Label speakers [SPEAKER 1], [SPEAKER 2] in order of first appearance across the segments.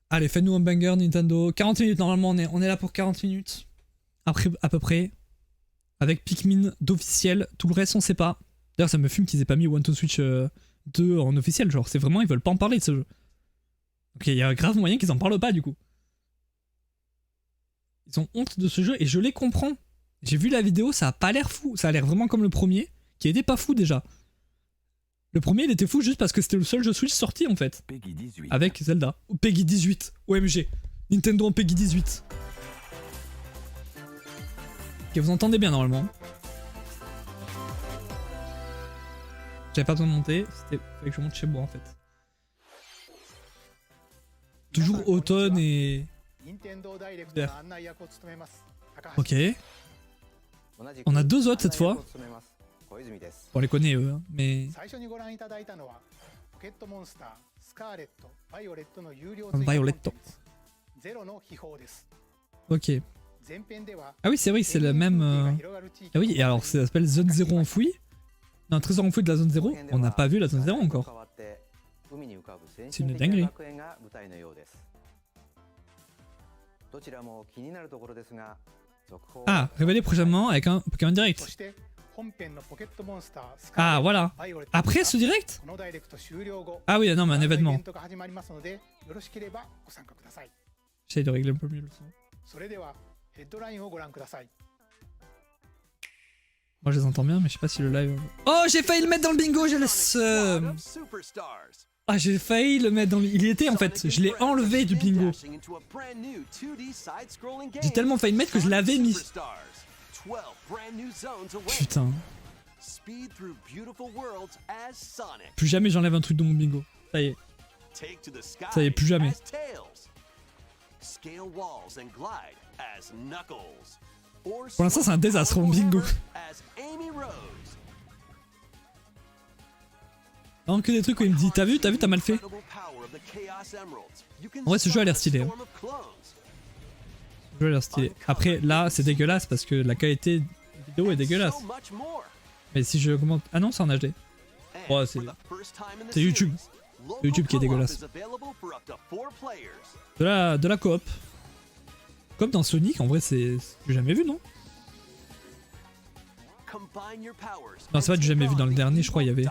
[SPEAKER 1] Allez, faites-nous un banger Nintendo. 40 minutes, normalement, on est là pour 40 minutes. Après, à peu près. Avec Pikmin d'officiel. Tout le reste, on sait pas. D'ailleurs, ça me fume qu'ils aient pas mis One to Switch 2 en officiel. Genre, c'est vraiment, ils veulent pas en parler de ce jeu. Ok, il y a grave moyen qu'ils en parlent pas, du coup. Ils ont honte de ce jeu et je les comprends. J'ai vu la vidéo, ça a pas l'air fou. Ça a l'air vraiment comme le premier, qui était pas fou déjà. Le premier, il était fou juste parce que c'était le seul jeu Switch sorti en fait.
[SPEAKER 2] Peggy 18.
[SPEAKER 1] Avec Zelda. Ou Peggy 18. OMG. Nintendo en Peggy 18. Ok, vous entendez bien normalement. J'avais pas besoin de monter, c'était fallait que je monte chez moi en fait. Toujours automne et... Ok. On a deux autres cette fois. On les connaît eux, hein, mais... Violetto. Ok. Ah oui, c'est vrai, c'est le même... Ah oui, et alors ça s'appelle Zone 0 enfoui. Un trésor enfoui de la zone 0. On n'a pas vu la zone 0 encore. C'est une dinguerie. Ah, révélé prochainement avec un Pokémon Direct. Ah, voilà. Après ce direct? Ah oui, non, mais un événement. J'essaie de régler un peu mieux le son. Moi je les entends bien, mais je sais pas si le live... Oh, j'ai failli le mettre dans le bingo, j'ai le seum. Ah, j'ai failli le mettre dans le... Il y était en fait, je l'ai enlevé du bingo. J'ai tellement failli le mettre que je l'avais mis. Putain. Plus jamais j'enlève un truc de mon bingo. Ça y est. Ça y est, plus jamais. Pour l'instant, c'est un désastre, mon bingo. Non, que des trucs où il me dit t'as vu, t'as mal fait. En vrai, ce jeu a l'air stylé. Hein. Ce jeu a l'air stylé. Après, là, c'est dégueulasse parce que la qualité vidéo est dégueulasse. Mais si je augmente... Ah non, c'est en HD. Oh, c'est YouTube. C'est YouTube qui est dégueulasse. De la coop. Comme dans Sonic, en vrai, c'est... J'ai jamais vu, non? Non, c'est pas du jamais vu dans le dernier, je crois, il y avait...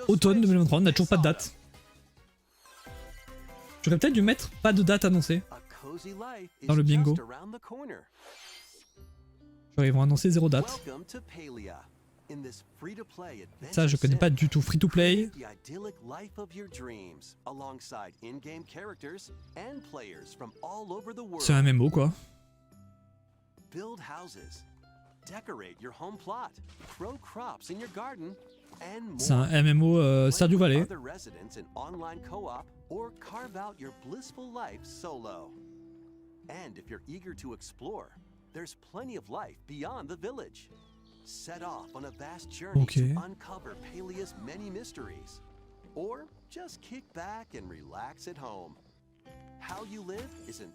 [SPEAKER 1] Automne 2023, on n'a toujours pas de date. J'aurais peut-être dû mettre pas de date annoncée dans le bingo. Genre, ils vont annoncer 0 date. Ça, je connais pas du tout. Free to play. C'est un MMO, quoi. C'est un MMO Stardew Valley. Ok.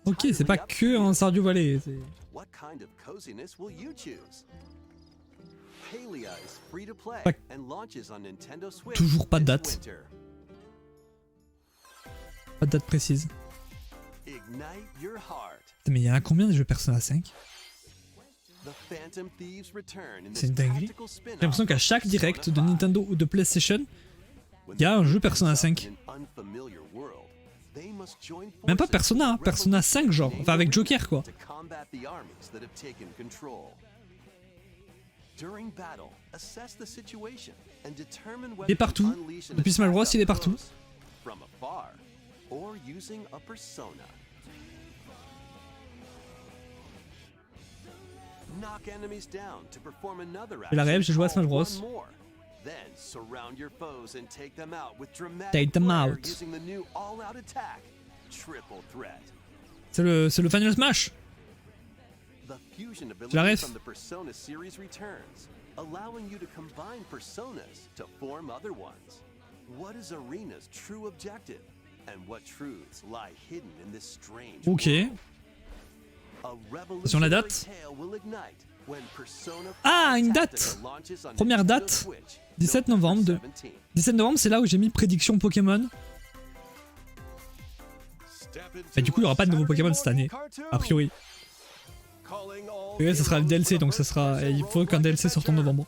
[SPEAKER 1] Ok, c'est pas que un Stardew Valley. Pas... Toujours pas de date. Pas de date précise. Mais il y en a combien des jeux Persona 5? C'est une dinguerie. J'ai l'impression qu'à chaque direct de Nintendo ou de PlayStation, il y a un jeu Persona 5. Même pas Persona, hein, Persona 5 genre, enfin avec Joker quoi. Il est partout. Depuis Smash Bros, il est partout. Et la réelle, j'ai joué à Smash Bros. Take them out. C'est le Final Smash. C'est la ref. Ok. Sur la date. Ah, une date. Première date, 17 novembre. 17 novembre, c'est là où j'ai mis prédiction Pokémon. Et du coup, il n'y aura pas de nouveaux Pokémon cette année, a priori. Et ouais, ça sera le DLC, donc ça sera. Et il faut qu'un DLC sorte en novembre.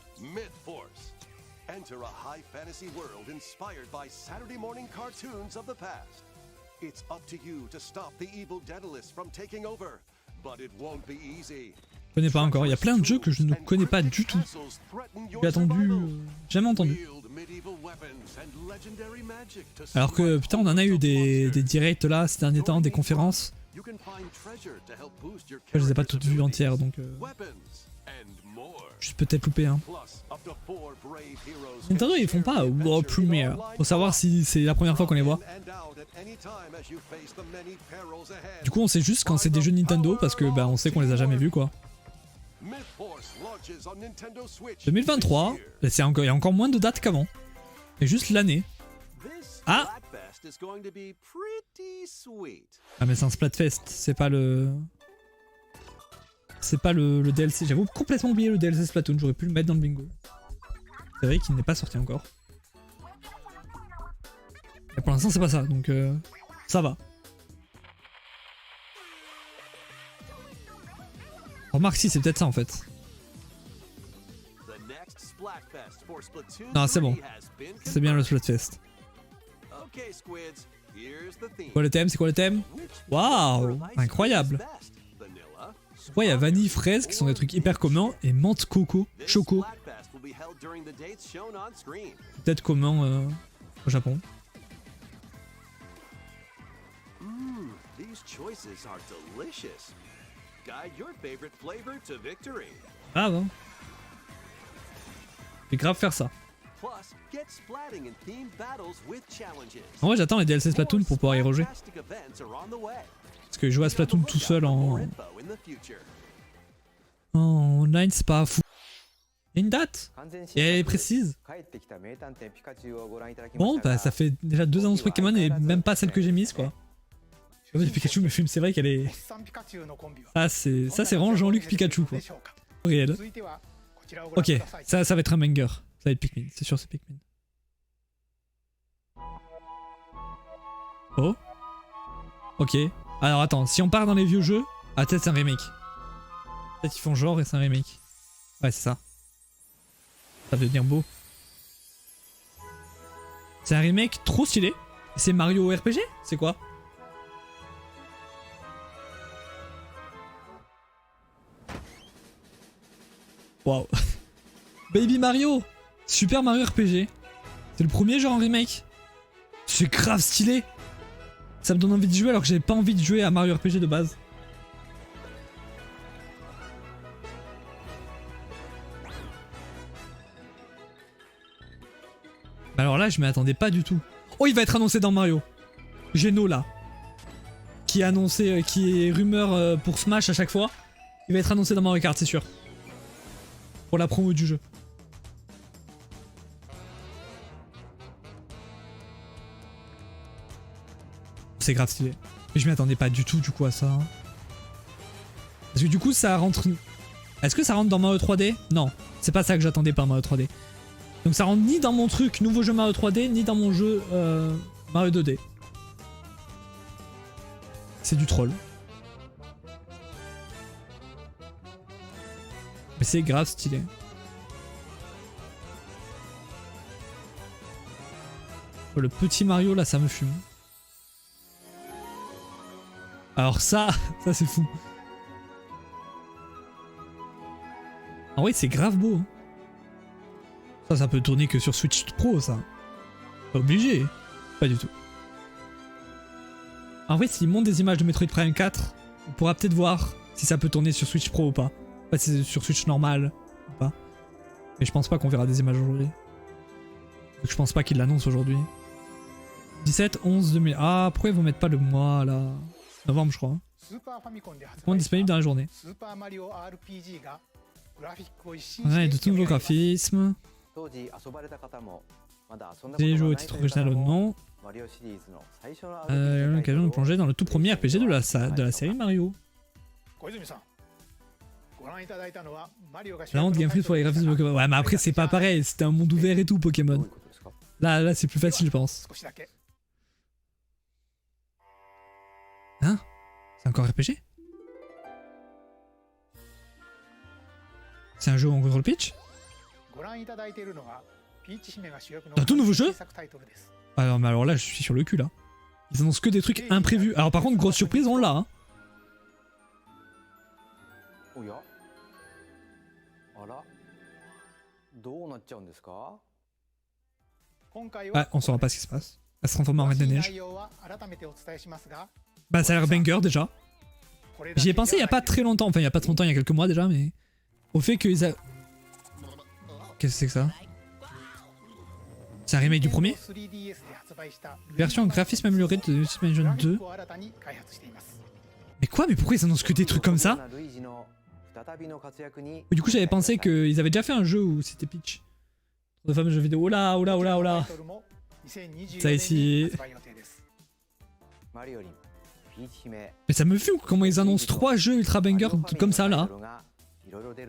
[SPEAKER 1] Je connais pas encore. Il y a plein de jeux que je ne connais pas du tout. J'ai attendu. Jamais entendu. Alors que putain, on en a eu des directs là ces derniers temps, des conférences. Je les ai pas toutes vues entières donc. Je suis peut-être loupé hein. Nintendo ils font pas World Premiere pour savoir si c'est la première fois qu'on les voit. Du coup on sait juste quand c'est des jeux Nintendo parce que bah on sait qu'on les a jamais vus quoi. 2023, il y a encore moins de dates qu'avant. Et juste l'année. Ah. Ah mais c'est un Splatfest, c'est pas le... C'est pas le DLC. J'avoue complètement oublié le DLC Splatoon, j'aurais pu le mettre dans le bingo. C'est vrai qu'il n'est pas sorti encore. Et pour l'instant c'est pas ça, donc ça va. Remarque si c'est peut-être ça en fait. Non c'est bon. C'est bien le Splatfest. C'est quoi le thème? C'est quoi le thème? Waouh, incroyable. Ouais, il y a vanille, fraise qui sont des trucs hyper communs et menthe, coco, choco. Peut-être commun au Japon. Ah bon. Je vais grave faire ça. En vrai j'attends les DLC Splatoon pour pouvoir y rejouer. Parce que jouer à Splatoon tout seul en online c'est pas fou. Il y a une date et elle est précise. Bon bah ça fait déjà 2 annonces Pokémon et même pas celle que j'ai mise quoi. Le Pikachu me fume, c'est vrai qu'elle est... Ah c'est... Ça c'est vraiment Jean-Luc Pikachu quoi. Réel. Ok, ça va être un banger. Ça va être Pikmin, c'est sûr c'est Pikmin. Oh. Ok. Alors attends, si on part dans les vieux jeux... Ah peut-être c'est un remake. Peut-être qu'ils font genre et c'est un remake. Ouais c'est ça. Ça va devenir beau. C'est un remake trop stylé. C'est Mario RPG? C'est quoi? Waouh. Baby Mario, Super Mario RPG. C'est le premier genre en remake. C'est grave stylé. Ça me donne envie de jouer alors que j'avais pas envie de jouer à Mario RPG de base. Alors là je m'y attendais pas du tout. Oh il va être annoncé dans Mario. Geno là. Qui est annoncé, qui est rumeur pour Smash à chaque fois. Il va être annoncé dans Mario Kart c'est sûr. Pour la promo du jeu. C'est grave stylé. Mais je m'y attendais pas du tout à ça. Parce que du coup ça rentre... Est-ce que ça rentre dans Mario 3D? Non. C'est pas ça que j'attendais par Mario 3D. Donc ça rentre ni dans mon truc nouveau jeu Mario 3D, ni dans mon jeu Mario 2D. C'est du troll. Mais c'est grave stylé. Oh, le petit Mario là ça me fume. Alors ça c'est fou. En vrai c'est grave beau. Hein. Ça peut tourner que sur Switch Pro ça. Pas obligé. Pas du tout. En vrai s'ils montent des images de Metroid Prime 4, on pourra peut-être voir si ça peut tourner sur Switch Pro ou pas. Pas si c'est sur Switch normal ou pas. Mais je pense pas qu'on verra des images aujourd'hui. Donc je pense pas qu'ils l'annoncent aujourd'hui. 17, 11, 2000... Ah pourquoi ils vont mettre pas le mois là? Novembre je crois. Comment disponible dans la journée. Ouais, de tout nouveau graphisme. Des jeux au titre original ou non. L'occasion de plonger dans le tout premier RPG de la série Mario. La honte Game Freak pour les graphismes de Pokémon. Ouais, mais après, c'est pas pareil. C'était un monde ouvert et tout, Pokémon. Là, c'est plus facile, je pense. Hein? C'est encore RPG? C'est un jeu en control pitch? Un tout nouveau jeu? Alors, mais alors là, je suis sur le cul, là. Ils annoncent que des trucs imprévus. Alors par contre, grosse surprise, on l'a. Hein. Ouais, on saura pas ce qui se passe. Elle se transforme en reine de neige. Bah ça a l'air banger déjà. J'y ai pensé il y a pas très longtemps, enfin il y a pas très longtemps, il y a quelques mois déjà, mais... Au fait qu'ils a... Qu'est-ce que c'est que ça? C'est un remake du premier? Version graphisme améliorée de Super Nintendo 2. Mais quoi? Mais pourquoi ils annoncent que des trucs comme ça? Du coup j'avais pensé qu'ils avaient déjà fait un jeu où c'était Peach. De fameux jeux vidéo. Oh là, oh là, oh là, oh là. Ça ici. Mais ça me fume comment ils annoncent 3 jeux ultra bangers comme ça là. Par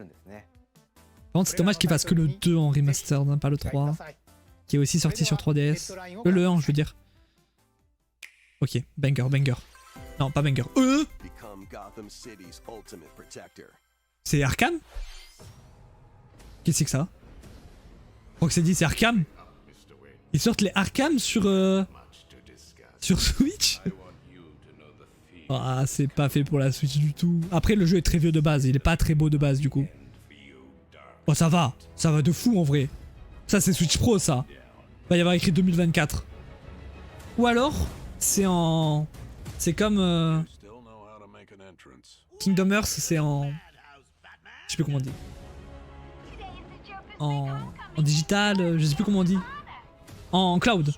[SPEAKER 1] contre c'est dommage qu'ils fassent que le 2 en remastered, hein, pas le 3. Qui est aussi sorti sur 3DS. Le 1 je veux dire. Ok, banger, banger. Non, pas banger. C'est Arkham? Qu'est-ce que c'est que ça? Rocksteady, c'est Arkham? Ils sortent les Arkham sur Switch? Ah, c'est pas fait pour la Switch du tout. Après, le jeu est très vieux de base, il est pas très beau de base du coup. Oh, ça va de fou en vrai. Ça, c'est Switch Pro, ça. Va y avoir écrit 2024. Ou alors, c'est en... C'est comme... Kingdom Hearts, c'est en... Je sais plus comment on dit. En digital, je sais plus comment on dit. En cloud.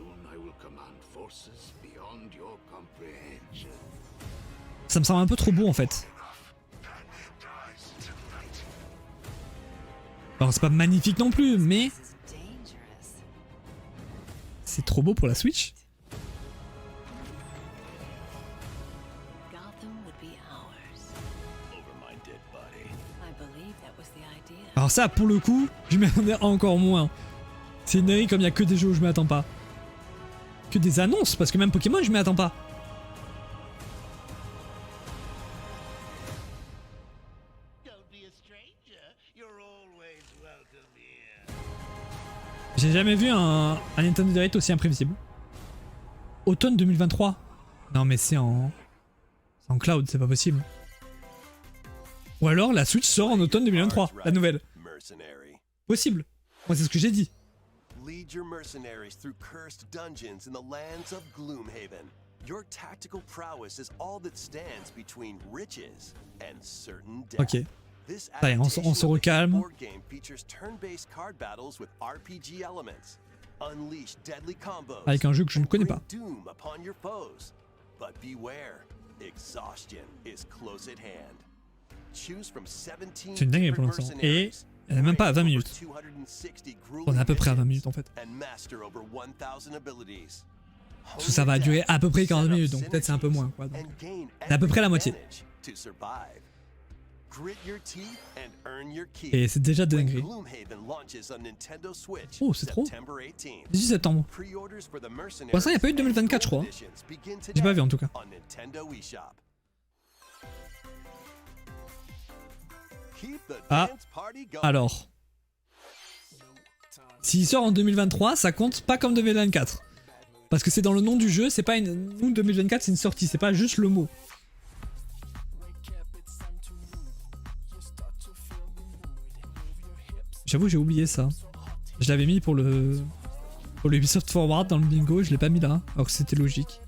[SPEAKER 1] Ça me semble un peu trop beau en fait. Alors c'est pas magnifique non plus, mais... C'est trop beau pour la Switch. Alors ça, pour le coup, je m'attendais encore moins. C'est une série comme il n'y a que des jeux où je m'attends pas. Que des annonces, parce que même Pokémon, je m'y attends pas. J'ai jamais vu un Nintendo Direct aussi imprévisible. Automne 2023. Non mais c'est en cloud, c'est pas possible. Ou alors la Switch sort en automne 2023, la nouvelle. Possible. Moi c'est ce que j'ai dit. Lead your mercenaries through cursed dungeons in the lands of Gloomhaven. Your tactical prowess is all that stands between riches and certain death. Ok. Ça y est, on se recalme. Avec un jeu que je ne connais pas. C'est une dinguerie pour l'instant. Et elle n'est même pas à 20 minutes. On est à peu près à 20 minutes en fait. Parce que ça va durer à peu près 40 minutes, donc peut-être c'est un peu moins. Quoi, c'est à peu près la moitié. Et c'est déjà dinguerie. Oh, c'est trop. 18 septembre. Pour l'instant, il n'y a pas eu de 2024, je crois. J'ai pas vu en tout cas. Ah, alors. S'il sort en 2023, ça compte pas comme 2024. Parce que c'est dans le nom du jeu, c'est pas une... Nous, 2024, c'est une sortie, c'est pas juste le mot. J'avoue, j'ai oublié ça. Je l'avais mis pour le Ubisoft Forward dans le bingo, je l'ai pas mis là, alors que c'était logique.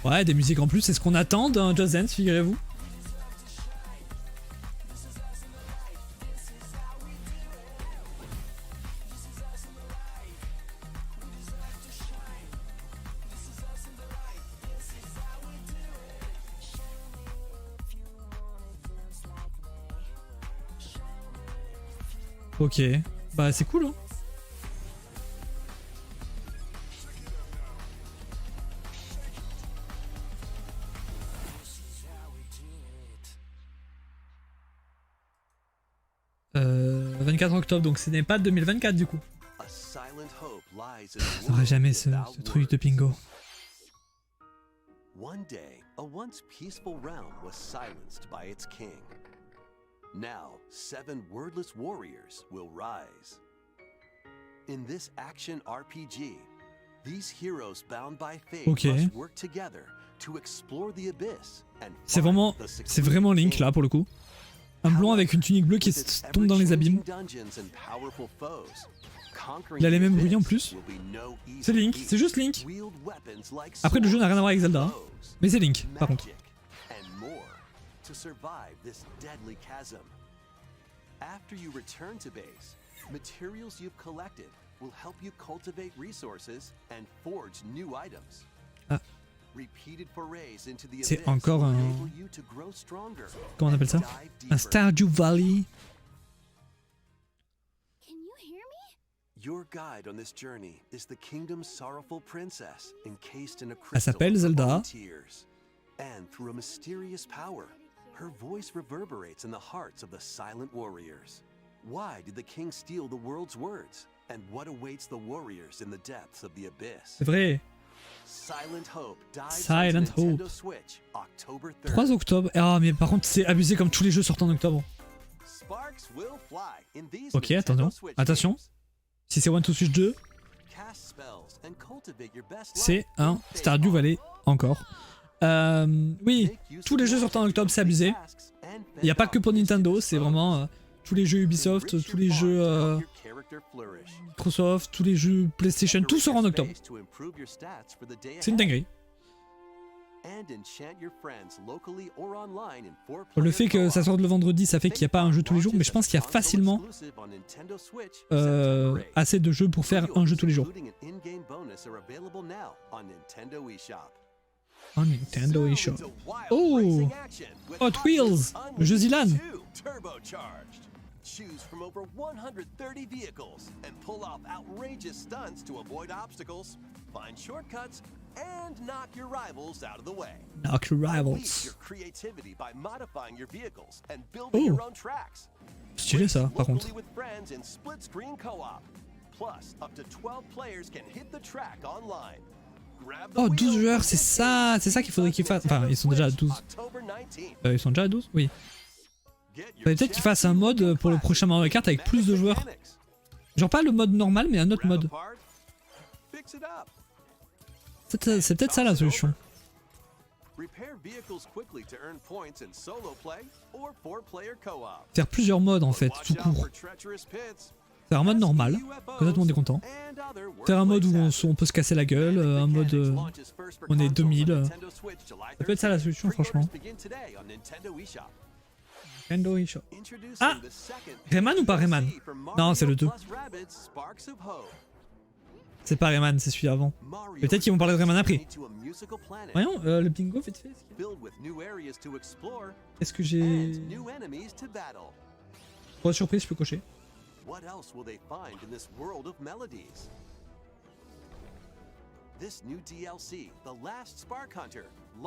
[SPEAKER 1] Ouais, des musiques en plus, c'est ce qu'on attend d'un Just Dance, figurez-vous. Ok, bah c'est cool hein. 24 octobre, donc ce n'est pas 2024 du coup. J'aurais jamais ce truc de Pingo.
[SPEAKER 2] One day, a once peaceful realm was silenced by its king. Now, 7 wordless warriors will rise. In this action RPG, these heroes bound by fate must work together to explore the abyss and
[SPEAKER 1] c'est vraiment Link là pour le coup. Un blond avec une tunique bleue qui tombe dans les abîmes. Il a les mêmes bruits en plus. C'est Link, c'est juste Link. Après le jeu n'a rien à voir avec Zelda, mais c'est Link par contre.
[SPEAKER 2] After you return to base, materials you've collected will help you cultivate resources and forge new items.
[SPEAKER 1] Ah. C'est encore un... Comment on appelle ça? Un Stardew Valley. Elle s'appelle Zelda.
[SPEAKER 2] And through a mysterious power, her voice reverberates in the hearts of the silent warriors. Why did the king steal the world's words? And what awaits the warriors in the depths of the abyss?
[SPEAKER 1] C'est vrai.
[SPEAKER 2] Silent Hope.
[SPEAKER 1] 3 octobre. Ah, mais par contre, c'est abusé comme tous les jeux sortent en octobre. Ok, attendons. Attention. Si c'est One to Switch 2, c'est un Stardew Valley encore. Oui, tous les jeux sortant en octobre, c'est abusé. Il n'y a pas que pour Nintendo, c'est vraiment tous les jeux Ubisoft, tous les jeux Microsoft, tous les jeux PlayStation, tout sort en octobre. C'est une dinguerie. Le fait que ça sorte le vendredi, ça fait qu'il n'y a pas un jeu tous les jours, mais je pense qu'il y a facilement assez de jeux pour faire un jeu tous les jours. En Nintendo eShop. Oh! Hot Wheels! Le jeu Zilan!
[SPEAKER 2] Choose from over 130 vehicles and pull off outrageous stunts to avoid obstacles, find shortcuts, and knock your rivals out of the way.
[SPEAKER 1] Knock your rivals.
[SPEAKER 2] Unleash your creativity by modifying your vehicles and building your own tracks.
[SPEAKER 1] Stylé ça, par contre.
[SPEAKER 2] With friends in split-screen co-op. Plus, up to 12 players can hit the track online.
[SPEAKER 1] Oh, 12 joueurs, c'est ça qu'il faudrait qu'ils fassent. Enfin, ils sont déjà à 12. Ils sont déjà à 12? Oui. Il faudrait peut-être qu'ils fassent un mode pour le prochain Mario Kart avec plus de joueurs. Genre pas le mode normal, mais un autre mode. C'est peut-être ça la solution. Faire plusieurs modes en fait, tout court. Faire un mode normal, que tout le monde est content. Faire un mode où on peut se casser la gueule, un mode on est 2000. Ça peut être ça la solution franchement. Nintendo eShop. Ah! Rayman ou pas Rayman? Non, c'est le 2. C'est pas Rayman, c'est celui avant. Peut-être qu'ils vont parler de Rayman après. Voyons, le bingo vite fait. Est-ce que j'ai... Pour surprise, je peux cocher.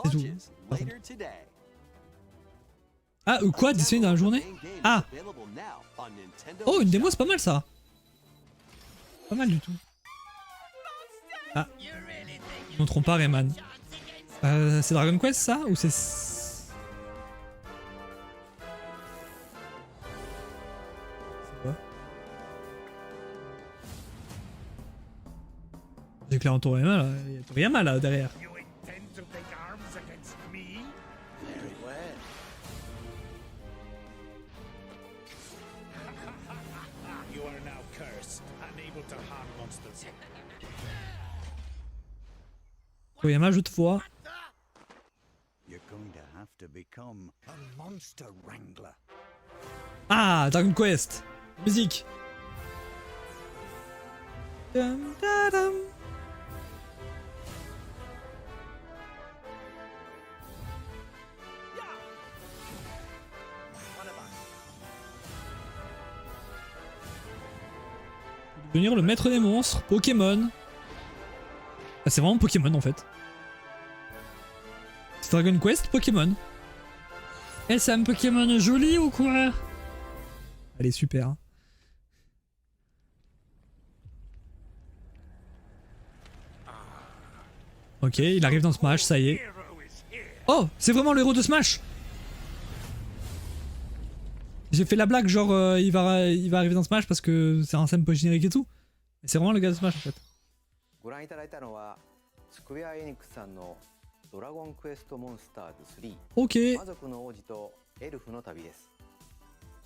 [SPEAKER 1] C'est tout. Ah, quoi? Disponible dans la journée? Ah! Oh, une démo, c'est pas mal ça! Pas mal du tout. Ah. Ils montreront pas Rayman. C'est Dragon Quest ça? Ou c'est... C'est quoi? J'ai clairement tout Rayman là. Il y a rien mal là derrière. Koyama, je te vois. Ah, Dragon Quest. Musique. Dum, da, dum. Devenir le maître des monstres, Pokémon. Ah, c'est vraiment Pokémon en fait. C'est Dragon Quest, Pokémon. Eh, c'est un Pokémon joli ou quoi? Elle est super. Ok, il arrive dans Smash, ça y est. Oh, c'est vraiment le héros de Smash. J'ai fait la blague, genre il va arriver dans Smash parce que c'est un sample générique et tout. Mais c'est vraiment le gars de Smash en fait.
[SPEAKER 3] ご覧いただいたのはスクウェアエニックスさんのドラゴンクエストモンスターズ3
[SPEAKER 1] Ok.
[SPEAKER 3] 魔族の王子とエルフの旅です。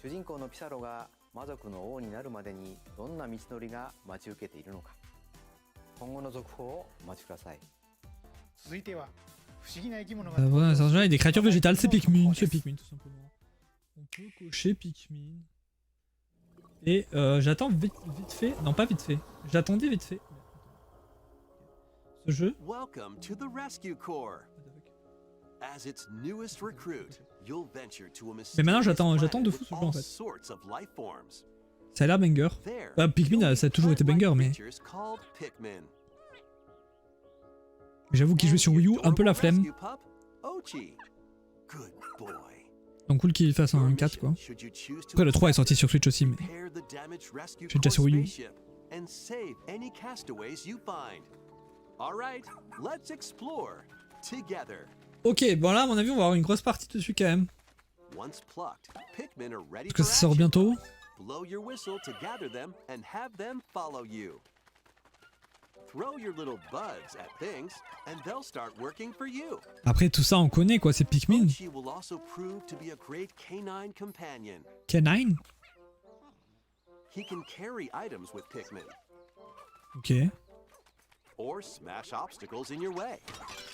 [SPEAKER 3] 主人公のピサロが魔族の王になるまでにどんな道のりが待ち受けているのか、今後の続報をお待ちください。
[SPEAKER 4] 続いては不思議な生き物が
[SPEAKER 1] Voilà, c'est un des créatures végétales, c'est Pikmin, tout simplement. On peut cocher Pikmin. Et j'attends vite fait. Non, pas vite fait. J'attendais vite fait. Ce jeu.
[SPEAKER 2] Welcome to the Rescue Corps. As its newest recruit, you'll venture to a
[SPEAKER 1] Mais maintenant,
[SPEAKER 2] mysterious
[SPEAKER 1] j'attends de
[SPEAKER 2] planet
[SPEAKER 1] fou ce
[SPEAKER 2] with
[SPEAKER 1] jeu en
[SPEAKER 2] all
[SPEAKER 1] fait.
[SPEAKER 2] sorts of life forms.
[SPEAKER 1] Ça a l'air banger.
[SPEAKER 2] There,
[SPEAKER 1] Bah, Pikmin,
[SPEAKER 2] you'll
[SPEAKER 1] ça a toujours été
[SPEAKER 2] meet
[SPEAKER 1] banger, mais
[SPEAKER 2] creatures called Pikmin.
[SPEAKER 1] j'avoue qu'il joue sur Wii U, un peu la flemme.
[SPEAKER 2] Rescue pup, Ochi. Good boy.
[SPEAKER 1] Donc cool qu'il fasse un 4 quoi. Après le 3 est sorti sur Switch aussi, mais
[SPEAKER 2] Je
[SPEAKER 1] suis déjà sur Wii U.
[SPEAKER 2] And save any castaways you find. All right, let's explore together.
[SPEAKER 1] Ok, bon là à mon avis on va avoir une grosse partie dessus quand même.
[SPEAKER 2] Once plucked, Pikmin are ready
[SPEAKER 1] Parce que
[SPEAKER 2] for
[SPEAKER 1] ça sort
[SPEAKER 2] action.
[SPEAKER 1] bientôt.
[SPEAKER 2] Blow your whistle to gather them and have them follow you. Throw your little buds at things and they'll start working for you.
[SPEAKER 1] Après tout ça on connaît quoi, c'est Pikmin.
[SPEAKER 2] Ochi will also prove to be a great canine companion.
[SPEAKER 1] Canine.
[SPEAKER 2] He can carry items with Pikmin
[SPEAKER 1] Ok.
[SPEAKER 2] or smash obstacles in your way.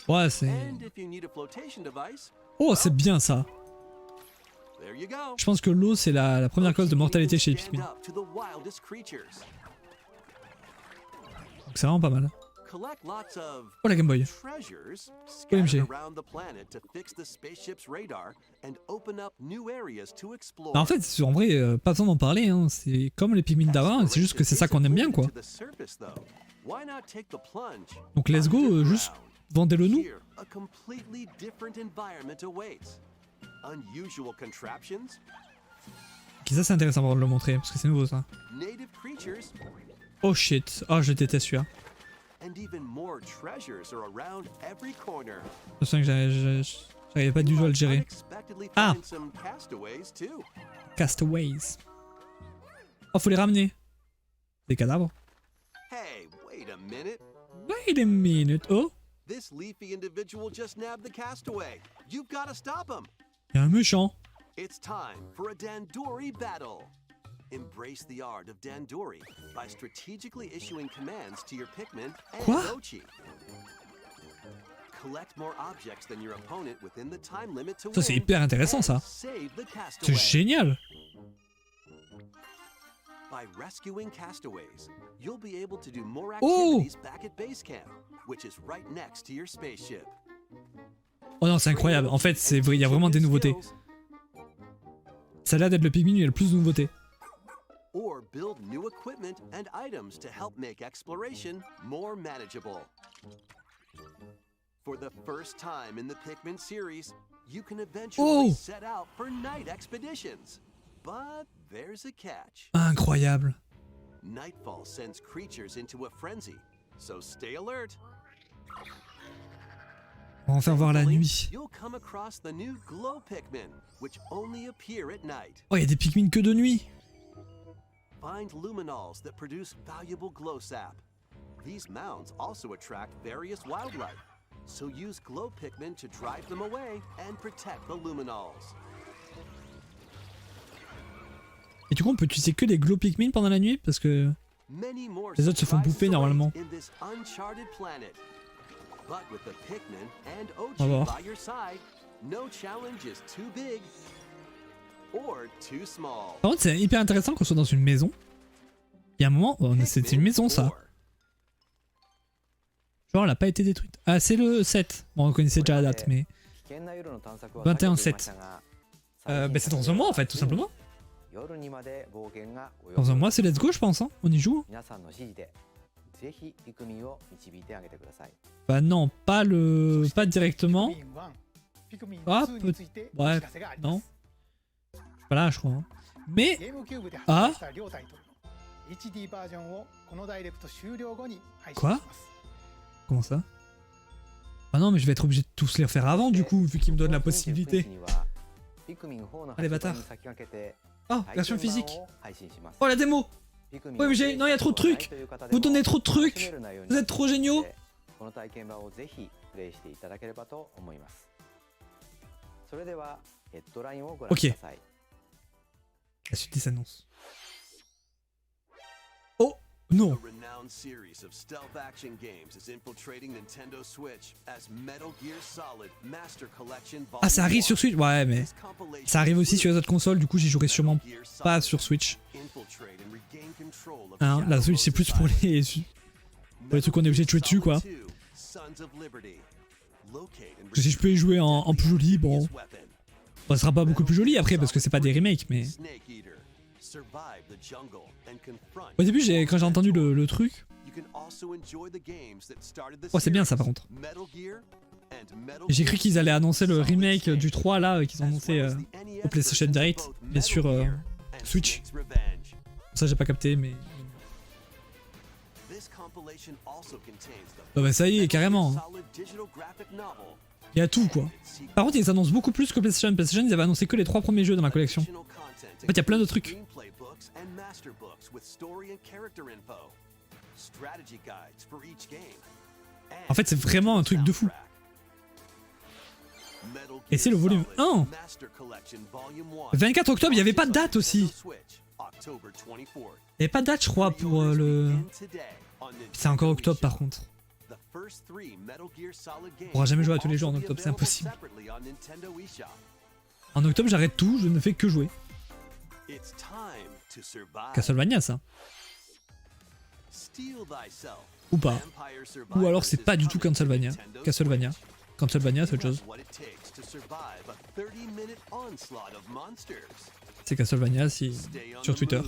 [SPEAKER 1] Ouais c'est...
[SPEAKER 2] And if you need a flotation device,
[SPEAKER 1] Oh c'est bien ça.
[SPEAKER 2] there you go.
[SPEAKER 1] Je pense que l'eau c'est la première cause de mortalité chez les
[SPEAKER 2] Stand
[SPEAKER 1] Pikmin.
[SPEAKER 2] up to the wildest creatures.
[SPEAKER 1] Donc c'est vraiment pas mal.
[SPEAKER 2] Collect lots of
[SPEAKER 1] Oh la Game Boy.
[SPEAKER 2] treasures
[SPEAKER 1] OMG.
[SPEAKER 2] scattered around the planet to fix the spaceship's radar and open up new areas to explore.
[SPEAKER 1] Bah, en fait en vrai pas besoin d'en parler, hein. C'est comme les Pikmin d'avant, c'est juste que c'est ça qu'on aime bien quoi.
[SPEAKER 2] To the surface, though. Why not take the plunge
[SPEAKER 1] Donc let's go, juste
[SPEAKER 2] underground?
[SPEAKER 1] vendez-le nous.
[SPEAKER 2] Here, a completely different environment awaits. Unusual contraptions,
[SPEAKER 1] Ok ça c'est intéressant de le montrer, parce que c'est nouveau ça.
[SPEAKER 2] native creatures,
[SPEAKER 1] Oh shit, oh je déteste celui-là.
[SPEAKER 2] and even more treasures are around every corner.
[SPEAKER 1] Je sens que j'arrivais pas du tout à le gérer.
[SPEAKER 2] Unexpectedly
[SPEAKER 1] Ah.
[SPEAKER 2] find some castaways too.
[SPEAKER 1] Castaways. Oh faut les ramener. Des cadavres.
[SPEAKER 2] Hey, wait a minute.
[SPEAKER 1] Wait a minute. Oh,
[SPEAKER 2] This leafy individual just nabbed the castaway. You've got to stop him.
[SPEAKER 1] y a un méchant.
[SPEAKER 2] It's time for a Dandori battle. Embrace the art of Dandori by strategically issuing commands to your Pikmin and
[SPEAKER 1] Quoi?
[SPEAKER 2] Ochi. Collect more objects than your opponent within the time limit to
[SPEAKER 1] Ça c'est
[SPEAKER 2] win,
[SPEAKER 1] hyper intéressant
[SPEAKER 2] and
[SPEAKER 1] ça.
[SPEAKER 2] save the
[SPEAKER 1] C'est
[SPEAKER 2] castaway.
[SPEAKER 1] génial.
[SPEAKER 2] By rescuing castaways, you'll be able to do more
[SPEAKER 1] Oh!
[SPEAKER 2] activities back at base camp, which is right next to your spaceship.
[SPEAKER 1] Oh non c'est incroyable. En fait c'est vrai, il y a vraiment des nouveautés. Ça a l'air d'être le Pikmin où il y a le plus de nouveautés.
[SPEAKER 2] Or build new equipment and items to help make exploration more manageable. For the first time in the Pikmin series, you can eventually
[SPEAKER 1] Oh!
[SPEAKER 2] set out for night expeditions. But there's a catch.
[SPEAKER 1] Incroyable.
[SPEAKER 2] Nightfall sends creatures into a frenzy, so stay alert.
[SPEAKER 1] On va en faire voir la
[SPEAKER 2] Thankfully,
[SPEAKER 1] nuit.
[SPEAKER 2] you'll come across the new glow Pikmin, which only appear at night.
[SPEAKER 1] Oh il y a des Pikmin que de nuit.
[SPEAKER 2] Find luminals that produce valuable glow sap. These mounds also attract various wildlife, so use glow Pikmin to drive them away and protect the luminals.
[SPEAKER 1] Et du coup on peut utiliser que des glow Pikmin pendant la nuit parce que...
[SPEAKER 2] Many more
[SPEAKER 1] Les autres se font
[SPEAKER 2] surprises
[SPEAKER 1] bouffer
[SPEAKER 2] await
[SPEAKER 1] normalement.
[SPEAKER 2] in this uncharted planet. But with the Pikmin and
[SPEAKER 1] On va
[SPEAKER 2] Ochi
[SPEAKER 1] voir.
[SPEAKER 2] by your side, no challenge is too big or too small.
[SPEAKER 1] Par contre c'est hyper intéressant qu'on soit dans une maison. Il y a un moment, oh, c'était une maison ça. Genre elle a pas été détruite. Ah c'est le 7. Bon on connaissait déjà la date mais...
[SPEAKER 3] 危険な夜の探索は
[SPEAKER 1] 21-7
[SPEAKER 3] 避けていましたが、
[SPEAKER 1] bah c'est dans un mois en fait tout simplement.
[SPEAKER 3] 夜にまで冒険が及ぶ
[SPEAKER 1] Dans un mois c'est let's go je pense hein. On y joue.
[SPEAKER 3] 皆さんの指示でぜひピクミンを導いてあげてください。
[SPEAKER 1] Bah non pas le... pas directement.
[SPEAKER 4] ピクミン1、ピクミン
[SPEAKER 1] Ah,
[SPEAKER 4] 2についてお
[SPEAKER 1] ouais,
[SPEAKER 4] 知らせがありま
[SPEAKER 1] non.
[SPEAKER 4] す。
[SPEAKER 1] Voilà je crois. Hein. Mais...
[SPEAKER 4] ゲームキューブで発
[SPEAKER 1] あ
[SPEAKER 4] 売した両タイトルの HD バージョンをこのダイレクト終了後に配信し
[SPEAKER 1] Quoi?
[SPEAKER 4] ます。
[SPEAKER 1] Comment ça? Ah non, mais je vais être obligé de tous les refaire avant du coup, vu qu'il me donne la possibilité. Allez, bâtard. Oh, version physique. Oh, la démo. OMG, non, il y a trop de trucs. Vous donnez trop de trucs. Vous êtes trop géniaux. Ok. La suite des annonces. Oh, non.
[SPEAKER 2] A renowned series of stealth action games is infiltrating Nintendo Switch as Metal Gear Solid Master Collection Volume
[SPEAKER 1] Ah, ça arrive sur
[SPEAKER 2] 1.
[SPEAKER 1] Switch. Ouais, mais
[SPEAKER 2] This compilation
[SPEAKER 1] ça arrive aussi sur les autres consoles. Du coup, j'y jouerai sûrement
[SPEAKER 2] Metal Gear Solid
[SPEAKER 1] pas sur Switch.
[SPEAKER 2] infiltrate and regain control of
[SPEAKER 1] Hein, la
[SPEAKER 2] Shadow
[SPEAKER 1] Switch, c'est plus pour les trucs qu'on est obligé de jouer dessus, quoi.
[SPEAKER 2] Metal Gear Solid 2, Sons of Liberty. Locate and
[SPEAKER 1] Parce que si je peux y jouer en plus joli, bon. Ça sera pas beaucoup plus joli après parce que c'est pas des remakes, mais.
[SPEAKER 2] Snake Eater. Survive the jungle and confront.
[SPEAKER 1] Au début, quand j'ai entendu le truc. Oh, c'est bien ça par contre. J'ai cru qu'ils allaient annoncer le remake du 3 là, qu'ils ont annoncé au PlayStation Direct, mais sur Switch. Ça, j'ai pas capté, mais. Oh bah ça y est, carrément. Il y a tout quoi. Par contre, ils annoncent beaucoup plus que PlayStation. PlayStation, ils avaient annoncé que les 3 premiers jeux dans la collection. En fait, il y a plein de trucs. En fait, c'est vraiment un truc de fou. Et c'est le volume 1. 24 octobre, il n'y avait pas de date aussi. Il n'y avait pas de date, je crois, pour le. C'est encore octobre par contre. On pourra jamais jouer à tous les jeux en octobre, c'est impossible. En octobre, j'arrête tout, je ne fais que jouer. Castlevania, ça. Ou pas. Ou alors c'est pas du tout Castlevania. Castlevania, c'est autre chose. C'est Castlevania si sur Twitter.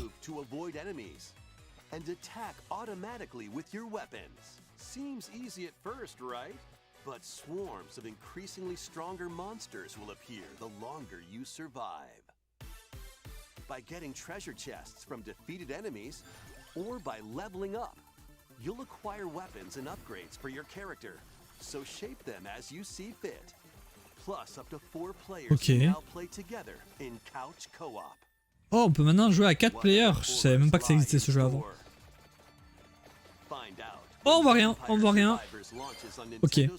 [SPEAKER 2] Seems easy at first, right? But swarms of increasingly stronger monsters will appear the longer you survive. By getting treasure chests from defeated enemies, or by leveling up, you'll acquire weapons and upgrades for your character, so shape them as you see fit. Plus, up to 4 players can now play together in couch co-op.
[SPEAKER 1] Oh, on peut maintenant jouer à 4 players. Je savais même pas que ça existait ce jeu avant. Oh, on voit rien, on voit rien. Ok. Y'a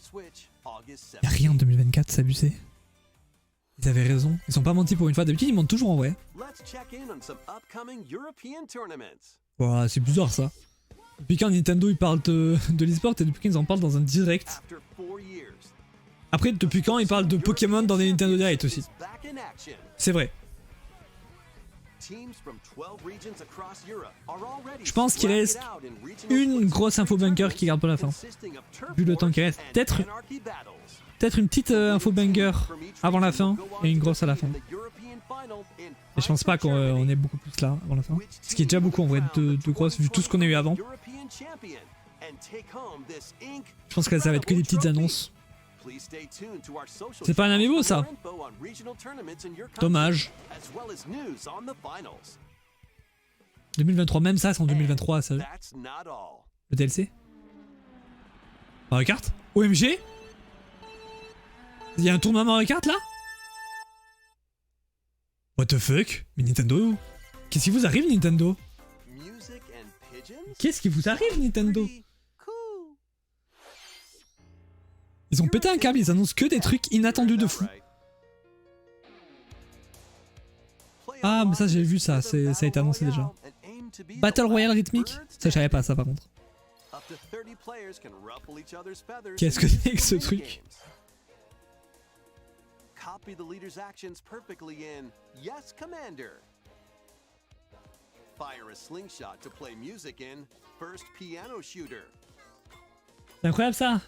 [SPEAKER 1] rien en 2024, c'est abusé. Ils avaient raison, ils ont pas menti pour une fois. D'habitude, ils mentent toujours en vrai. Ouah, c'est bizarre ça. Depuis quand Nintendo ils parlent de l'e-sport et depuis quand ils en parlent dans un direct. Après, depuis quand ils parlent de Pokémon dans des Nintendo Direct aussi. C'est vrai. Je pense qu'il reste une grosse info bunker qui garde pour la fin. Vu le temps qui reste, peut-être une petite info banger avant la fin et une grosse à la fin. Et je pense pas qu'on ait beaucoup plus là avant la fin. Ce qui est déjà beaucoup en vrai de grosses vu tout ce qu'on a eu avant. Je pense que ça va être que des petites annonces. C'est pas un amiibo ça. Dommage. 2023, même ça c'est en 2023 ça. Le DLC Mario Kart OMG. Il y a un tournoi Mario Kart là. What the fuck. Mais Nintendo, qu'est-ce qui vous arrive Nintendo? Qu'est-ce qui vous arrive Nintendo? Ils ont pété un câble, ils annoncent que des trucs inattendus de fou. Ah mais ça j'ai vu ça, ça a été annoncé déjà. Battle Royale rythmique? Ça je savais pas ça par contre. Qu'est-ce que c'est que ce truc?
[SPEAKER 2] Copy the leader's actions perfectly in Yes, Commander. Fire a slingshot to play music in First Piano Shooter.
[SPEAKER 1] C'est incroyable ça.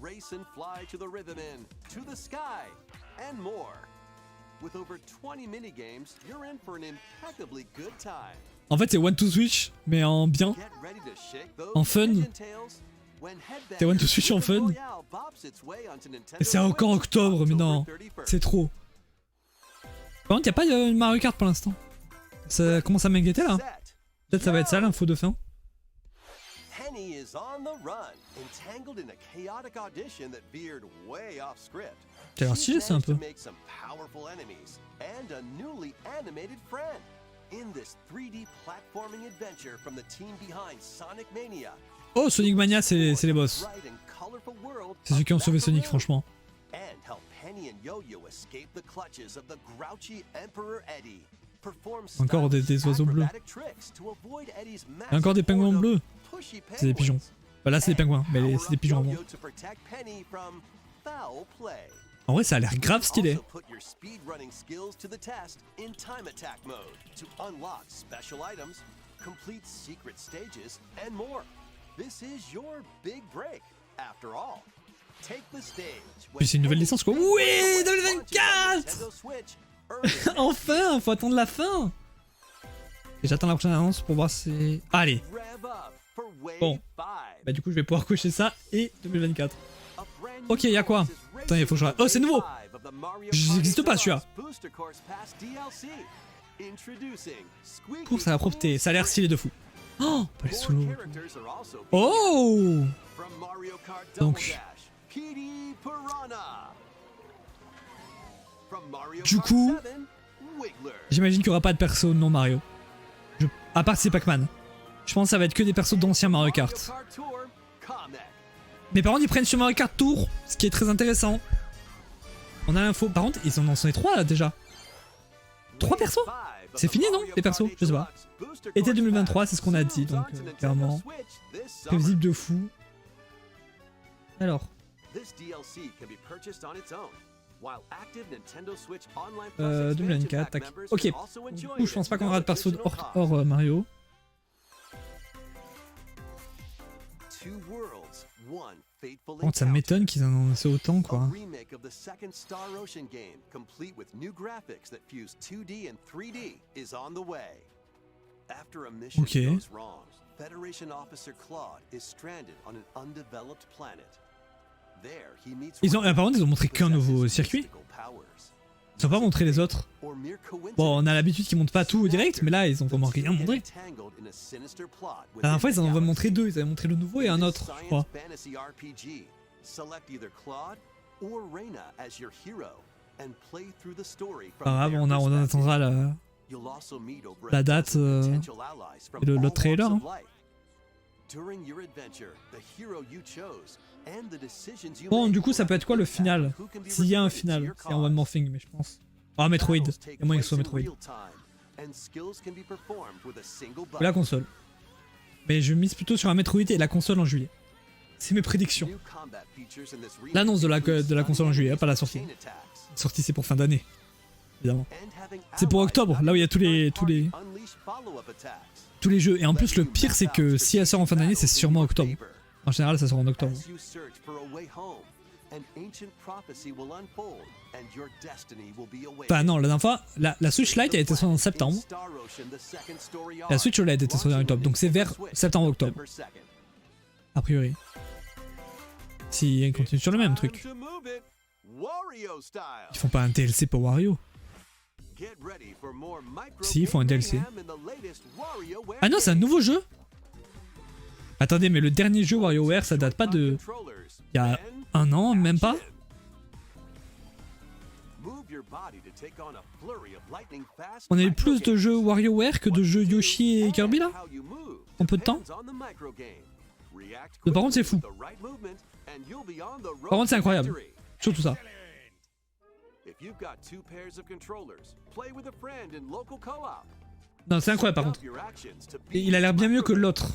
[SPEAKER 2] Race and fly to the rhythm in To the Sky and more. With over 20 minigames, you're in for an impeccably good time.
[SPEAKER 1] En fait c'est One to Switch mais en bien, en fun. C'est One to Switch en fun. Et c'est encore octobre, mais non, c'est trop. Par contre, y'a pas de Mario Kart pour l'instant. Ça commence à m'inquiéter là. Peut-être ça va être ça l'info de fin.
[SPEAKER 2] is on the run, entangled in a chaotic audition that veered way off script.
[SPEAKER 1] Ça a l'air
[SPEAKER 2] She's
[SPEAKER 1] stylé ça un
[SPEAKER 2] managed
[SPEAKER 1] peu.
[SPEAKER 2] to make some powerful enemies and a newly animated friend in this 3D platforming adventure from the team behind Sonic Mania.
[SPEAKER 1] Oh, Sonic Mania, c'est les boss. C'est ceux qui ont sauvé Sonic, franchement.
[SPEAKER 2] And help Penny and Yo-Yo escape the clutches of the grouchy Emperor Eddie. Perform
[SPEAKER 1] Encore des oiseaux bleus. Et encore des pingouins bleus. C'est des pigeons. Bah là, c'est des pingouins, mais c'est des pigeons à moi. En vrai, ça a l'air grave stylé. Puis c'est une nouvelle licence quoi. Oui, 2024. Enfin, faut attendre la fin. Et j'attends la prochaine annonce pour voir si... Allez. Bon. Bah du coup, je vais pouvoir cocher ça et 2024. Ok, y'a quoi? Attends, il faut que je... Oh, c'est nouveau. J'existe pas celui-là. Course à la propreté, ça a l'air stylé de fou. Oh, pas les sous. Oh. Donc... Du coup, j'imagine qu'il n'y aura pas de perso non Mario. À part si c'est Pac-Man. Je pense que ça va être que des persos d'anciens Mario Kart. Mais par contre, ils prennent sur Mario Kart Tour, ce qui est très intéressant. On a l'info. Par contre, ils en sont les 3 là déjà. 3 persos? C'est fini non? Les persos? Je sais pas. Été 2023, c'est ce qu'on a dit, donc clairement. Prévisible de fou. Alors. 2024, tac. Ok. Du coup, je pense pas qu'on aura de perso hors Mario. Bon, ça m'étonne qu'ils en ont annoncé autant, quoi. Ok. Par contre, ils ont montré qu'un nouveau circuit. Ils ont pas montré les autres. Bon, on a l'habitude qu'ils montrent pas tout au direct, mais là, ils ont vraiment rien montré. La dernière fois, ils en ont montré 2. Ils avaient montré le nouveau et un autre, je crois. Pas grave, on attendra la date et le trailer. Hein. Bon, du coup, ça peut être quoi le final? S'il y a un final, c'est en One Morphing, mais je pense. Ah, Metroid. Il y a moyen que ce soit Metroid. Ou la console. Mais je mise plutôt sur un Metroid et la console en juillet. C'est mes prédictions. L'annonce de la console en juillet, pas la sortie. La sortie, c'est pour fin d'année. Évidemment. C'est pour octobre, là où il y a tous les jeux. Et en plus, le pire, c'est que si elle sort en fin d'année, c'est sûrement octobre. En général, ça sort en octobre. Bah non, la dernière fois, la Switch Lite a été sortie en septembre. La Switch OLED était sortie en octobre, donc c'est vers septembre-octobre. A priori. Si elle continue sur le même truc. Ils font pas un DLC pour Wario. Si, ils font un DLC. Ah non, c'est un nouveau jeu? Attendez, mais le dernier jeu WarioWare, ça date pas de... Il y a un an, même pas? On a eu plus de jeux WarioWare que de jeux Yoshi et Kirby là? En peu de temps? Mais par contre, c'est fou. Par contre, c'est incroyable. Surtout ça. Non, c'est incroyable par contre. Et il a l'air bien mieux que l'autre.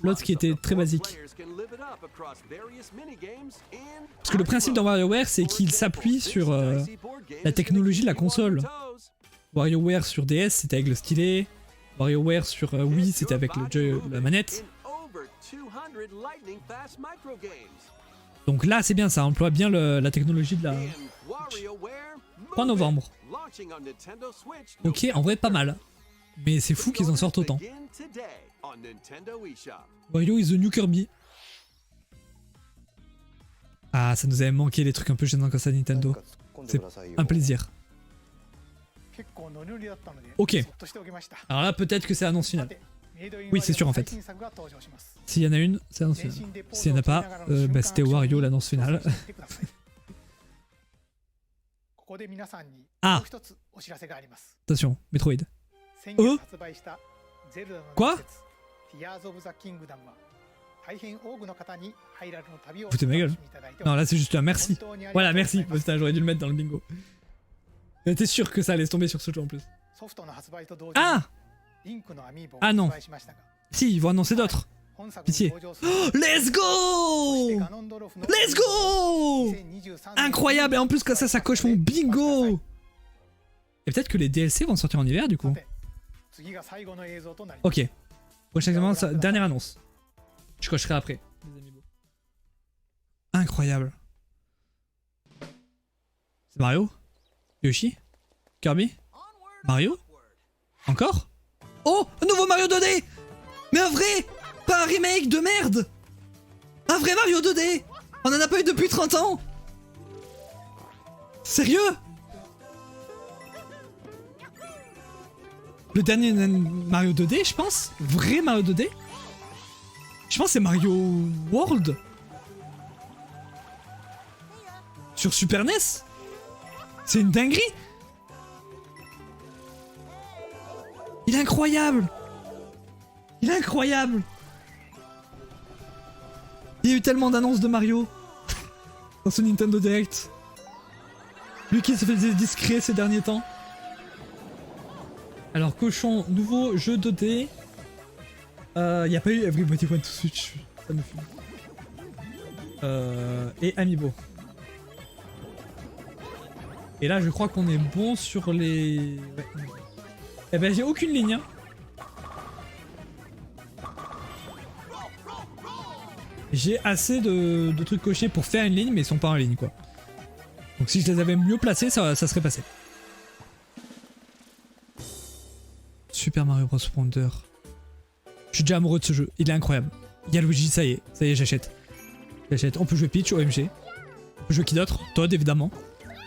[SPEAKER 1] L'autre qui était très basique. Parce que le principe dans WarioWare, c'est qu'il s'appuie sur la technologie de la console. WarioWare sur DS, c'était avec le stylet. WarioWare sur Wii, c'était avec la manette. Donc là, c'est bien, ça emploie bien la technologie de la... 3 novembre. Ok, en vrai, pas mal. Mais c'est fou qu'ils en sortent autant. Wario is the new Kirby. Ah, ça nous avait manqué les trucs un peu gênants comme ça, Nintendo. C'est un plaisir. Ok. Alors là, peut-être que c'est l'annonce finale. Oui, c'est sûr, en fait. S'il y en a une, c'est l'annonce finale. S'il n'y en a pas, bah, c'était Wario l'annonce finale.
[SPEAKER 4] ここで皆さんに
[SPEAKER 1] あ
[SPEAKER 4] もう一つお知らせがあります。
[SPEAKER 1] Attention, Metroid.
[SPEAKER 4] 先月発売したゼルダの
[SPEAKER 1] quoi
[SPEAKER 4] 伝説 Tears of the Kingdom は大変多くの方にハイラルの旅をお
[SPEAKER 1] Foutez ma
[SPEAKER 4] 楽
[SPEAKER 1] gueule.
[SPEAKER 4] しみいただいており
[SPEAKER 1] Non,
[SPEAKER 4] ます。
[SPEAKER 1] là, c'est juste un merci.
[SPEAKER 4] 本当にありがとう
[SPEAKER 1] Voilà,
[SPEAKER 4] ござい
[SPEAKER 1] merci.
[SPEAKER 4] ます
[SPEAKER 1] Putain, j'aurais dû le mettre dans le bingo. J'étais sûr que ça allait se tomber sur ce jeu en plus.
[SPEAKER 4] ソフトの発売と同時に
[SPEAKER 1] Ah
[SPEAKER 4] リンクのアミーボを
[SPEAKER 1] Ah non.
[SPEAKER 4] 発売しましたが、
[SPEAKER 1] Si, ils vont annoncer d'autres.
[SPEAKER 4] 本作に
[SPEAKER 1] Pitié.
[SPEAKER 4] 登場する
[SPEAKER 1] Let's
[SPEAKER 4] そして
[SPEAKER 1] go
[SPEAKER 4] ガノンドロフの
[SPEAKER 1] Let's go
[SPEAKER 4] 2023年
[SPEAKER 1] Incroyable. Et en plus, que ça coche mon bingo. Et peut-être que les DLC vont sortir en hiver, du coup.
[SPEAKER 4] さて次が最後の映像となります。
[SPEAKER 1] Ok. Prochaine annonce, dernière annonce. Je cocherai après. Incroyable. C'est Mario? Yoshi? Kirby? Mario? Encore? Oh! Un nouveau Mario 2D! Mais un vrai! Pas un remake de merde! Un vrai Mario 2D! On en a pas eu depuis 30 ans! Sérieux? Le dernier Mario 2D, je pense? Vrai Mario 2D? Je pense que c'est Mario World? Sur Super NES? C'est une dinguerie! Il est incroyable! Il est incroyable! Il y a eu tellement d'annonces de Mario dans ce Nintendo Direct. Lui qui se faisait discret ces derniers temps. Alors, cochon, nouveau jeu 2D. Il n'y a pas eu Everybody Want to Switch. Ça me fume. Et Amiibo. Et là, je crois qu'on est bon sur les... Ouais. Eh ben, j'ai aucune ligne. Hein. J'ai assez de trucs cochés pour faire une ligne, mais ils sont pas en ligne, quoi. Donc si je les avais mieux placés, ça serait passé. Super Mario Bros. Wonder. Je suis déjà amoureux de ce jeu, il est incroyable. Il y a Luigi, ça y est, j'achète. J'achète. On peut jouer Peach, OMG. On peut jouer qui d'autre? Todd, évidemment.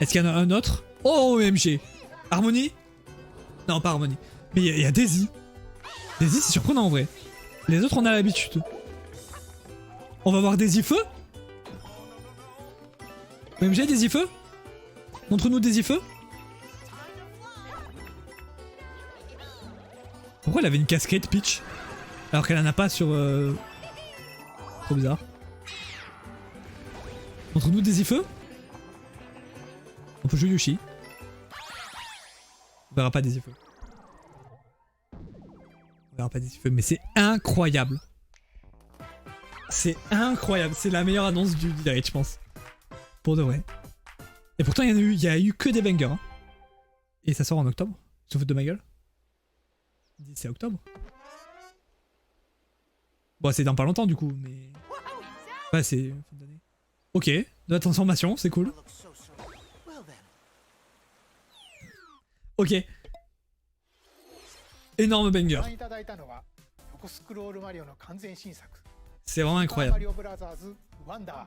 [SPEAKER 1] Est-ce qu'il y en a un autre? Oh, OMG. Harmony? Non, pas Harmony. Mais il y a Daisy. Daisy, c'est surprenant en vrai. Les autres, on a l'habitude. On va voir Daisy Feu? OMG, Daisy Feu? Montre-nous Daisy Feu. Pourquoi elle avait une casquette Peach? Alors qu'elle en a pas sur... Trop bizarre. Montre-nous Daisy Feu. On peut jouer Yoshi. On verra pas Daisy Feu. On verra pas Daisy Feu, mais c'est incroyable. C'est incroyable, c'est la meilleure annonce du direct, je pense. Pour de vrai. Et pourtant, il y a eu que des bangers. Hein. Et ça sort en octobre. Tu te fous de ma gueule? C'est octobre. Bon, c'est dans pas longtemps du coup, mais... Ouais, c'est... fin d'année. Ok, de la transformation, c'est cool. Ok. Énorme banger.
[SPEAKER 4] ご覧いただいたのは横スクロールマリオの完全新作
[SPEAKER 1] C'est vraiment
[SPEAKER 4] マ
[SPEAKER 1] incroyable.
[SPEAKER 4] リオブラザーズワンダ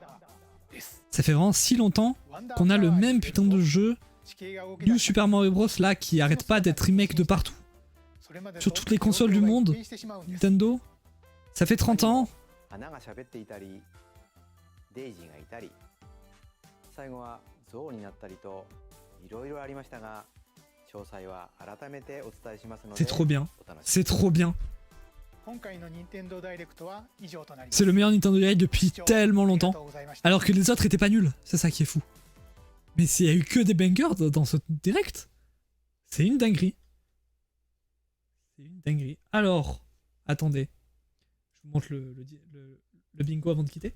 [SPEAKER 4] ーです。
[SPEAKER 1] Ça fait vraiment si longtemps qu'on a le même putain de jeu New Super Mario Bros là qui arrête pas d'être remake de partout. Sur toutes les consoles du monde. Nintendo. Ça fait 30 ans.
[SPEAKER 3] 花が喋っていたりデイジーがいたり最後はゾウになったりといろいろありましたが詳細は改めてお伝えしますので
[SPEAKER 1] C'est trop bien.
[SPEAKER 3] お楽しみに。
[SPEAKER 1] C'est trop bien.
[SPEAKER 4] 今回の任天堂ダイレクトは以上となります。
[SPEAKER 1] C'est le meilleur Nintendo Direct depuis tellement longtemps.
[SPEAKER 4] ありがとうございました。
[SPEAKER 1] Alors que les autres étaient pas nuls. C'est ça qui est fou. Mais il y a eu que des bangers dans ce direct. C'est une dinguerie. C'est une dinguerie. Alors, attendez. Je vous montre le bingo avant de quitter.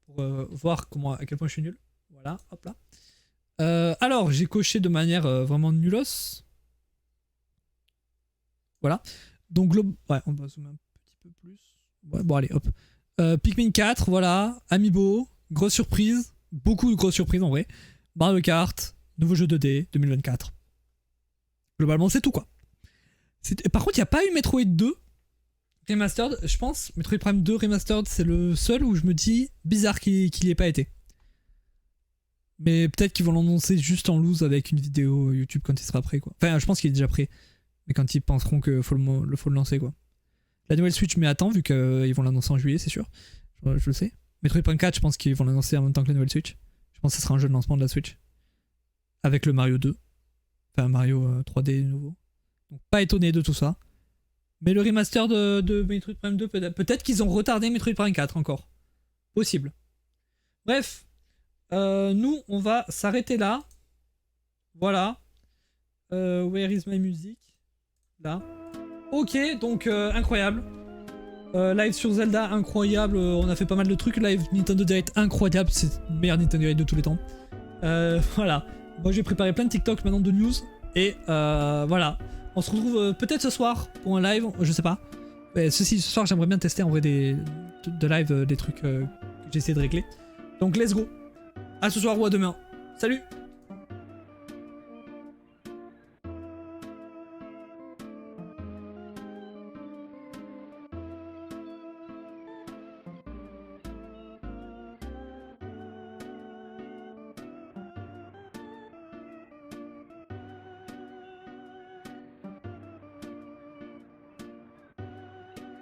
[SPEAKER 1] Pour voir à quel point je suis nul. Voilà, hop là. Alors, j'ai coché de manière vraiment nulos. Voilà. Donc, ouais, on va zoomer un petit peu plus. Ouais, bon, allez, hop. Pikmin 4, voilà. Amiibo, grosse surprise. Beaucoup de grosses surprises en vrai. Mario Kart, nouveau jeu 2D 2024. Globalement, c'est tout quoi. Par contre, il n'y a pas eu Metroid 2 Remastered, je pense. Metroid Prime 2 Remastered, c'est le seul où je me dis bizarre qu'il n'y ait pas été. Mais peut-être qu'ils vont l'annoncer juste en loose avec une vidéo YouTube quand il sera prêt quoi. Enfin, je pense qu'il est déjà prêt. Mais quand ils penseront qu'il faut le lancer quoi. La nouvelle Switch, mais attends, vu qu'ils vont l'annoncer en juillet, c'est sûr. Je le sais. Metroid Prime 4, je pense qu'ils vont l'annoncer en même temps que la nouvelle Switch. Je pense que ce sera un jeu de lancement de la Switch. Avec le Mario 2. Enfin, Mario 3D nouveau. Donc, pas étonné de tout ça. Mais le remaster de Metroid Prime 2, peut-être qu'ils ont retardé Metroid Prime 4 encore. Possible. Bref. Nous, on va s'arrêter là. Voilà. Where is my music? Là. Ok, donc incroyable. Live sur Zelda, incroyable. On a fait pas mal de trucs. Live Nintendo Direct, incroyable. C'est le meilleur Nintendo Direct de tous les temps. Voilà. Moi, j'ai préparé plein de TikTok maintenant de news. Et voilà. On se retrouve peut-être ce soir pour un live. Je sais pas. Mais ce soir, j'aimerais bien tester en vrai de live des trucs que j'ai essayé de régler. Donc, let's go. À ce soir ou à demain. Salut!